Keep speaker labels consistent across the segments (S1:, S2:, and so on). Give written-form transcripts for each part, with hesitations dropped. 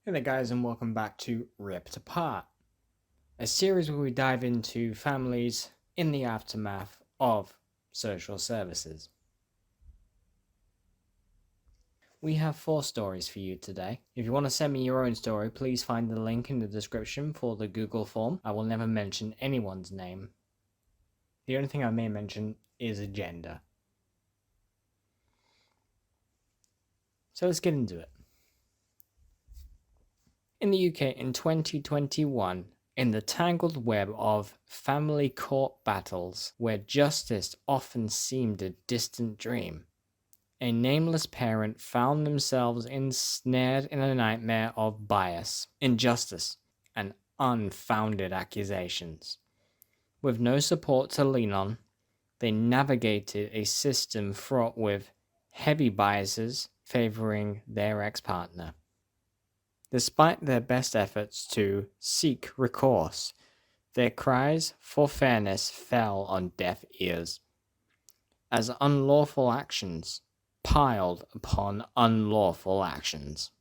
S1: Hey there guys, and welcome back to Ripped Apart, a series where we dive into families in the aftermath of social services. We have 4 stories for you today. If you want to send me your own story, please find the link in the description for the Google form. I will never mention anyone's name. The only thing I may mention is a gender. So let's get into it. In the UK in 2021, in the tangled web of family court battles where justice often seemed a distant dream, a nameless parent found themselves ensnared in a nightmare of bias, injustice, and unfounded accusations. With no support to lean on, they navigated a system fraught with heavy biases favoring their ex-partner. Despite their best efforts to seek recourse, their cries for fairness fell on deaf ears, as unlawful actions piled upon unlawful actions.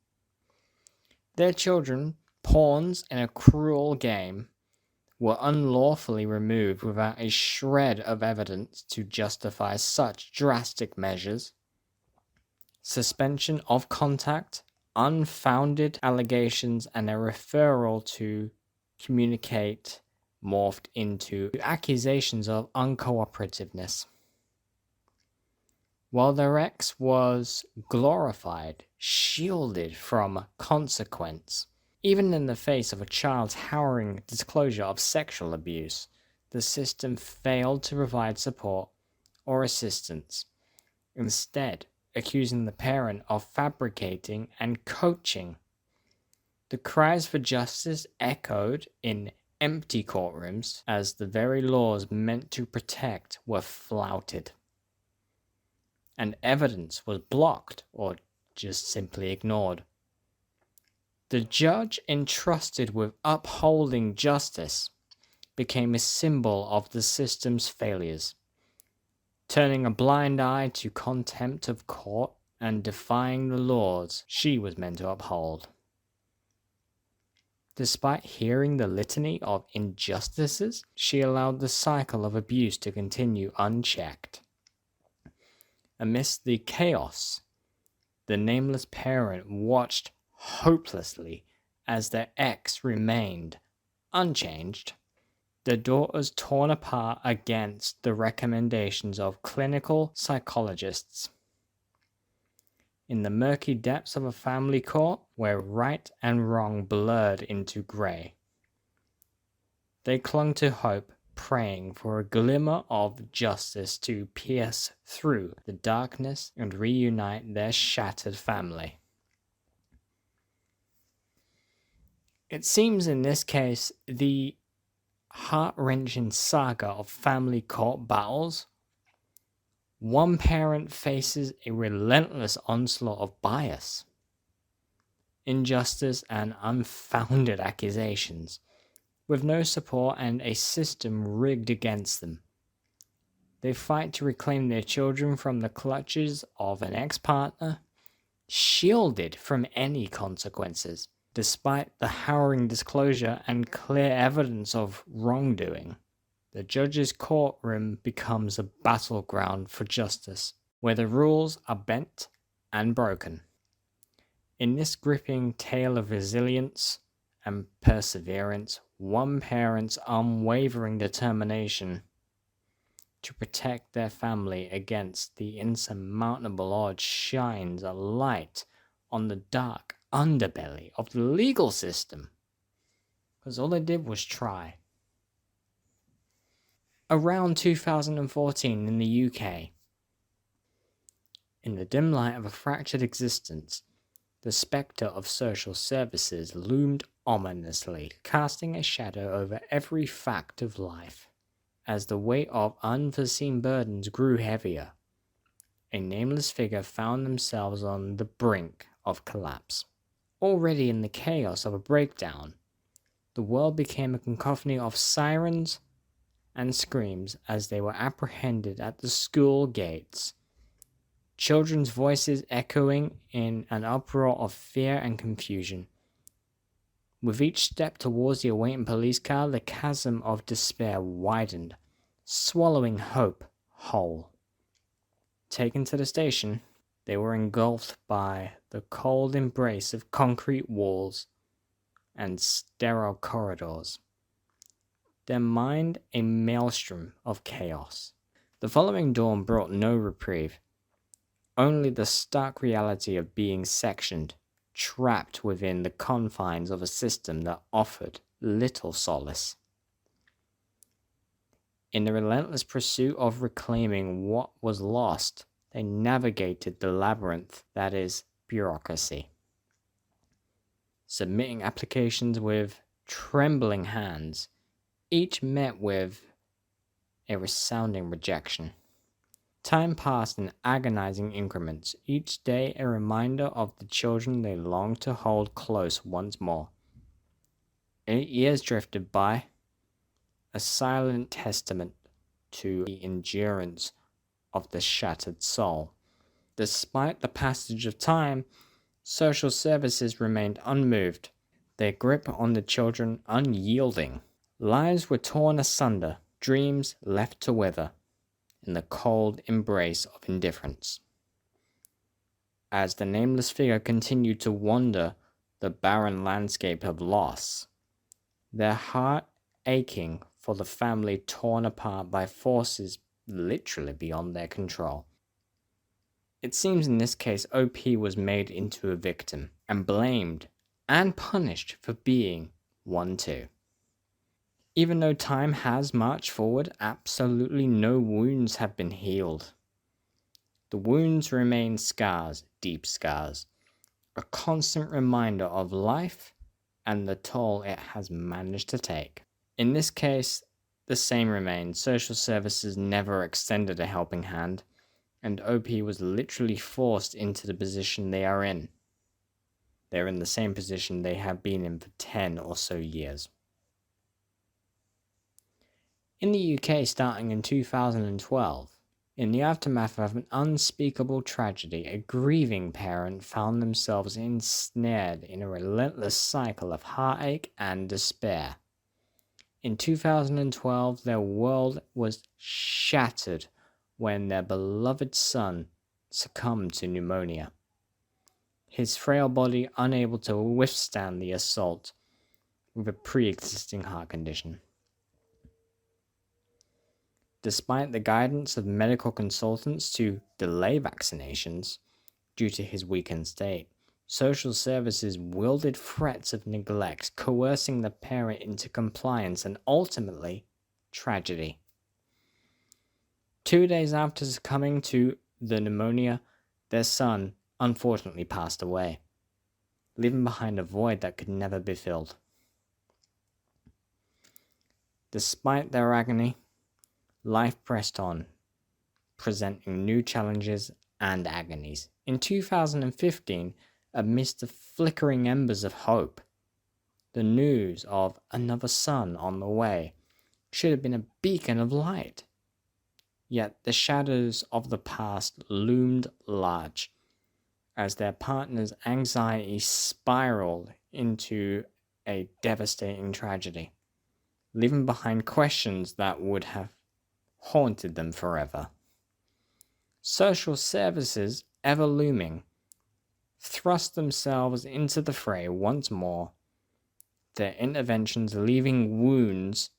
S1: Their children, pawns in a cruel game, were unlawfully removed without a shred of evidence to justify such drastic measures. Suspension of contact, unfounded allegations, and a referral to communicate morphed into accusations of uncooperativeness. While their ex was glorified, shielded from consequence, even in the face of a child's harrowing disclosure of sexual abuse, the system failed to provide support or assistance, instead accusing the parent of fabricating and coaching. The cries for justice echoed in empty courtrooms as the very laws meant to protect were flouted, and evidence was blocked or just simply ignored. The judge entrusted with upholding justice became a symbol of the system's failures, turning a blind eye to contempt of court and defying the laws she was meant to uphold. Despite hearing the litany of injustices, she allowed the cycle of abuse to continue unchecked. Amidst the chaos, the nameless parent watched hopelessly as their ex remained unchanged. The daughters torn apart against the recommendations of clinical psychologists. In the murky depths of a family court, where right and wrong blurred into grey, they clung to hope, praying for a glimmer of justice to pierce through the darkness and reunite their shattered family. It seems in this case the heart-wrenching saga of family court battles. One parent faces a relentless onslaught of bias, injustice, and unfounded accusations, with no support and a system rigged against them. They fight to reclaim their children from the clutches of an ex-partner, shielded from any consequences. Despite the harrowing disclosure and clear evidence of wrongdoing, the judge's courtroom becomes a battleground for justice, where the rules are bent and broken. In this gripping tale of resilience and perseverance, one parent's unwavering determination to protect their family against the insurmountable odds shines a light on the dark underbelly of the legal system, because all they did was try. Around 2014 in the UK, in the dim light of a fractured existence, the spectre of social services loomed ominously, casting a shadow over every fact of life. As the weight of unforeseen burdens grew heavier, a nameless figure found themselves on the brink of collapse. Already in the chaos of a breakdown, the world became a cacophony of sirens and screams as they were apprehended at the school gates, children's voices echoing in an uproar of fear and confusion, With each step towards the awaiting police car, the chasm of despair widened, swallowing hope whole. Taken to the station, they were engulfed by the cold embrace of concrete walls and sterile corridors, their mind a maelstrom of chaos. The following dawn brought no reprieve, only the stark reality of being sectioned, trapped within the confines of a system that offered little solace. In the relentless pursuit of reclaiming what was lost, they navigated the labyrinth that is bureaucracy, submitting applications with trembling hands, each met with a resounding rejection. Time passed in agonizing increments, each day a reminder of the children they longed to hold close once more. 8 years drifted by, a silent testament to the endurance of the shattered soul. Despite the passage of time, social services remained unmoved, their grip on the children unyielding. Lives were torn asunder, dreams left to wither in the cold embrace of indifference. As the nameless figure continued to wander the barren landscape of loss, their heart aching for the family torn apart by forces literally beyond their control. It seems in this case OP was made into a victim and blamed and punished for being one too. Even though time has marched forward, absolutely no wounds have been healed. The wounds remain scars, deep scars, a constant reminder of life and the toll it has managed to take. In this case, the same remains. Social services never extended a helping hand, and OP was literally forced into the position they are in. They're in the same position they have been in for 10 or so years. In the UK, starting in 2012, in the aftermath of an unspeakable tragedy, a grieving parent found themselves ensnared in a relentless cycle of heartache and despair. In 2012, their world was shattered when their beloved son succumbed to pneumonia, his frail body unable to withstand the assault with a pre-existing heart condition. Despite the guidance of medical consultants to delay vaccinations due to his weakened state, social services wielded threats of neglect, coercing the parent into compliance and ultimately tragedy. 2 days after succumbing to the pneumonia, their son unfortunately passed away, leaving behind a void that could never be filled. Despite their agony, life pressed on, presenting new challenges and agonies. In 2015, amidst the flickering embers of hope, the news of another son on the way should have been a beacon of light. Yet the shadows of the past loomed large as their partner's anxiety spiraled into a devastating tragedy, leaving behind questions that would have haunted them forever. Social services, ever looming, thrust themselves into the fray once more, their interventions leaving wounds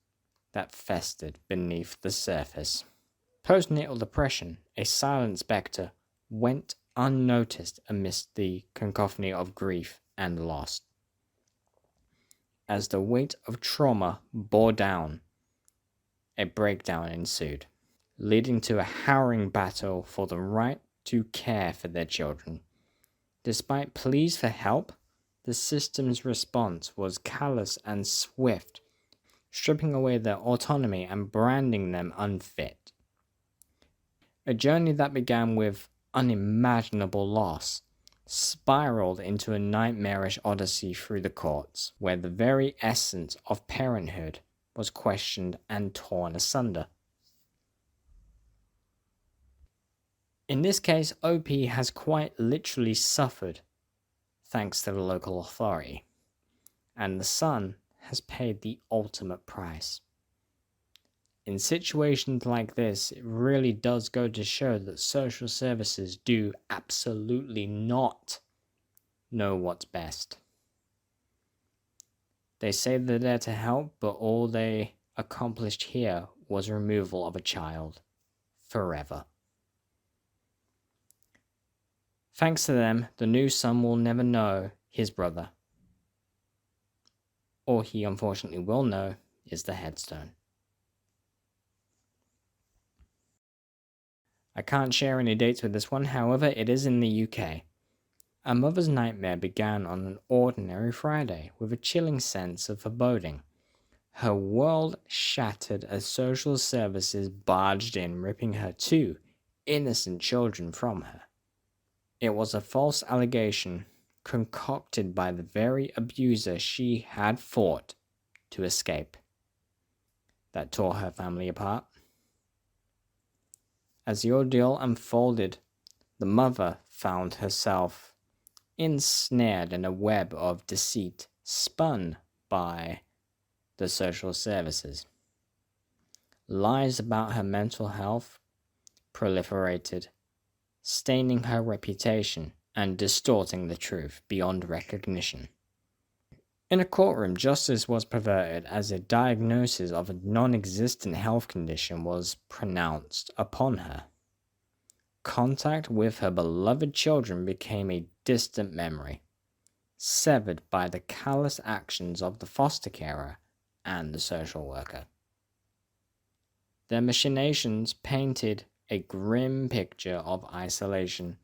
S1: that festered beneath the surface. Postnatal depression, a silent spectre, went unnoticed amidst the cacophony of grief and loss. As the weight of trauma bore down, a breakdown ensued, leading to a harrowing battle for the right to care for their children. Despite pleas for help, the system's response was callous and swift, stripping away their autonomy and branding them unfit. A journey that began with unimaginable loss spiraled into a nightmarish odyssey through the courts, where the very essence of parenthood was questioned and torn asunder. In this case, OP has quite literally suffered, thanks to the local authority. and the son has paid the ultimate price. In situations like this, it really does go to show that social services do absolutely not know what's best. They say they're there to help, but all they accomplished here was removal of a child forever. Thanks to them, the new son will never know his brother. All he unfortunately will know is the headstone. I can't share any dates with this one, however, it is in the UK. A mother's nightmare began on an ordinary Friday with a chilling sense of foreboding. Her world shattered as social services barged in, ripping her two innocent children from her. It was a false allegation concocted by the very abuser she had fought to escape that tore her family apart. As the ordeal unfolded, the mother found herself ensnared in a web of deceit spun by the social services. Lies about her mental health proliferated, staining her reputation and distorting the truth beyond recognition. In a courtroom, justice was perverted as a diagnosis of a non-existent health condition was pronounced upon her. Contact with her beloved children became a distant memory, severed by the callous actions of the foster carer and the social worker. Their machinations painted a grim picture of isolation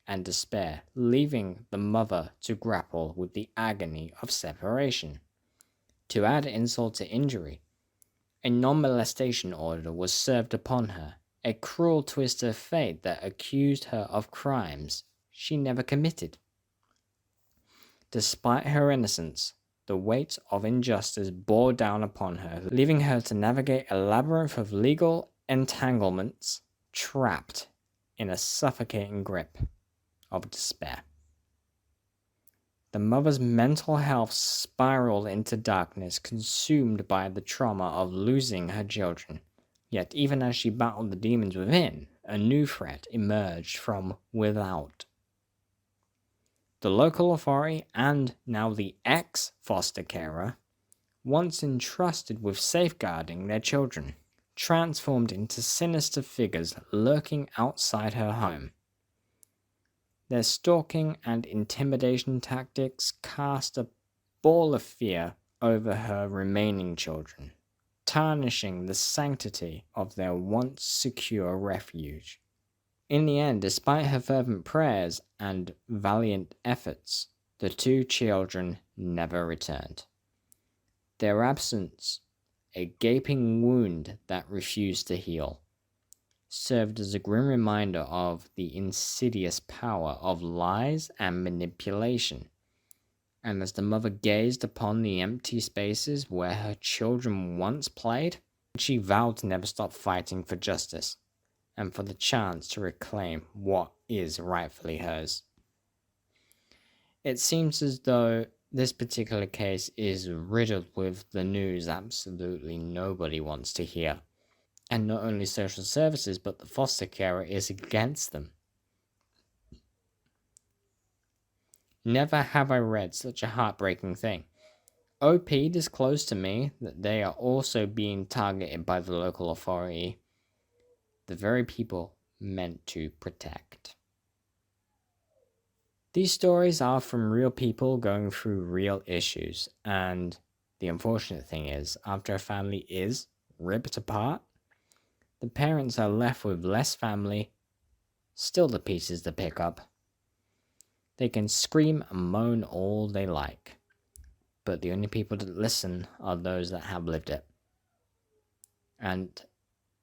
S1: and despair, leaving the mother to grapple with the agony of separation. To add insult to injury, a non-molestation order was served upon her, a cruel twist of fate that accused her of crimes she never committed. Despite her innocence, the weight of injustice bore down upon her, leaving her to navigate a labyrinth of legal entanglements, trapped in a suffocating grip of despair. The mother's mental health spiraled into darkness, consumed by the trauma of losing her children. Yet even as she battled the demons within, a new threat emerged from without. The local authority, and now the ex-foster carer, once entrusted with safeguarding their children, transformed into sinister figures lurking outside her home. Their stalking and intimidation tactics cast a ball of fear over her remaining children, tarnishing the sanctity of their once secure refuge. In the end, despite her fervent prayers and valiant efforts, the two children never returned. Their absence, a gaping wound that refused to heal, served as a grim reminder of the insidious power of lies and manipulation. And as the mother gazed upon the empty spaces where her children once played, she vowed to never stop fighting for justice and for the chance to reclaim what is rightfully hers. It seems as though this particular case is riddled with the news absolutely nobody wants to hear. And not only social services, but the foster carer is against them. Never have I read such a heartbreaking thing. OP disclosed to me that they are also being targeted by the local authority, the very people meant to protect. These stories are from real people going through real issues, and the unfortunate thing is, after a family is ripped apart, the parents are left with less family, still the pieces to pick up. They can scream and moan all they like, but the only people that listen are those that have lived it. And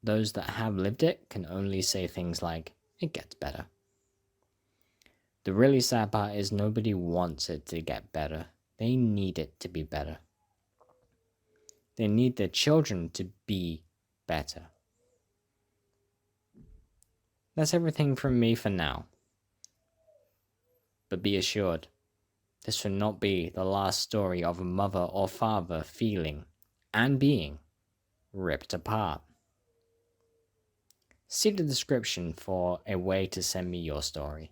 S1: those that have lived it can only say things like, it gets better. The really sad part is nobody wants it to get better. They need it to be better. They need their children to be better. That's everything from me for now. But be assured, this will not be the last story of a mother or father feeling and being ripped apart. See the description for a way to send me your story.